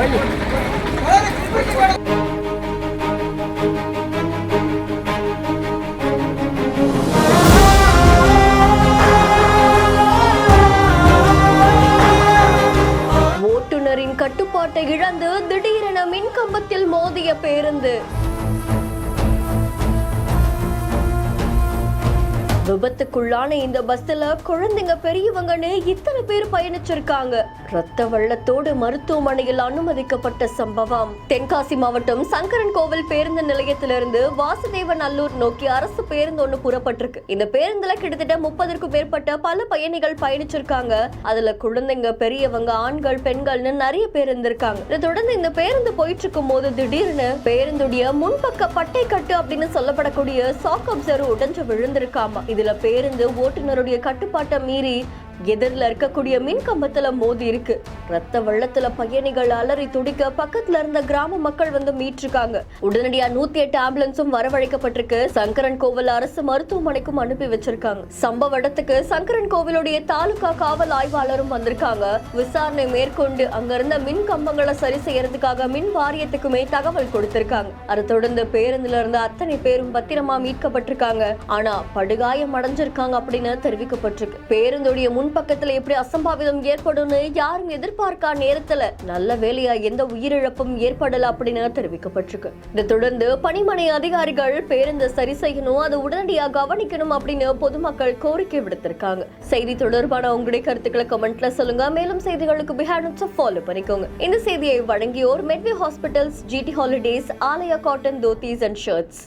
ஓட்டுநரின் கட்டுப்பாட்டை இழந்து திடீரென மின்கம்பத்தில் மோதிய பேருந்து. விபத்துக்குள்ளான இந்த பஸ்ல குழந்தைங்க பெரியவங்கன்னு இத்தனை பேர் பயணிச்சிருக்காங்க. ரத்த வெள்ளத்தோடு மருத்துவமனையில் அனுமதிக்கப்பட்ட சம்பவம். தென்காசி மாவட்டம் சங்கரன் கோவில் பேருந்து நிலையத்திலிருந்து வாசுதேவன் நல்லூர் நோக்கி அரசு பேருந்து ஒண்ணு புறப்பட்டிருக்கு. இந்த பேருந்துல கிட்டத்தட்ட 30க்கும் மேற்பட்ட பல பயணிகள் பயணிச்சிருக்காங்க. அதுல குழந்தைங்க பெரியவங்க ஆண்கள் பெண்கள்னு நிறைய பேர் இருந்திருக்காங்க. இதை தொடர்ந்து இந்த பேருந்து போயிட்டு இருக்கும் போது திடீர்னு பேருந்துடைய முன்பக்க பட்டை கட்டு அப்படின்னு சொல்லப்படக்கூடிய சாக் அப்சர் உடைஞ்சு விழுந்திருக்காமா. இதுல பேருந்து ஓட்டுநருடைய கட்டுப்பாட்டை மீறி எதிரில் இருக்கக்கூடிய மின் கம்பத்துல மோதி இருக்கு. ரத்த வெள்ளத்துல பயணிகள் அலறி துடிக்க பக்கத்துல இருந்த கிராம மக்கள் வந்து மீட்டிருக்காங்க. உடனடியா 108 ஆம்புலன்ஸும் வரவழைக்கப்பட்டிருக்கு. சங்கரன் கோவில் அரசு மருத்துவமனைக்கும் அனுப்பி வச்சிருக்காங்க. சம்பவ இடத்துக்கு சங்கரன் கோவிலுடைய தாலுகா காவல் ஆய்வாளரும் வந்திருக்காங்க. விசாரணை மேற்கொண்டு அங்க இருந்த மின் கம்பங்களை சரி செய்யறதுக்காக மின் வாரியத்துக்குமே தகவல் கொடுத்திருக்காங்க. அதை தொடர்ந்து பேருந்துல இருந்த அத்தனை பேரும் பத்திரமா மீட்கப்பட்டிருக்காங்க. ஆனா படுகாயம் அடைஞ்சிருக்காங்க அப்படின்னு தெரிவிக்கப்பட்டிருக்கு. பேருந்துடைய முன்பக்கத்துல எப்படி அசம்பாவிதம் ஏற்படும் யாரும் எதிர்பார்க்கா நேரத்துல நல்ல வேலையா எந்த உயிரிழப்பும் ஏற்படல அப்படின்னு தெரிவிக்கப்பட்டிருக்கு. இதை தொடர்ந்து பணிமனை அதிகாரிகள் பேருந்து சரி செய்யணும், அதை உடனடியாக கவனிக்கணும் அப்படின்னு பொதுமக்கள் கோரிக்கை விடுத்திருக்காங்க. செய்தி தொடர்பான உங்களுடைய கருத்துக்களை கமெண்ட்ல சொல்லுங்க. மேலும் செய்திகளுக்கு பிஹைண்ட் ஃபாலோ பண்ணிக்கோங்க. இந்த செய்தியை வழங்கியோர் Medway Hospitals, GD Holidays, Aalaya cotton dhotis and shirts.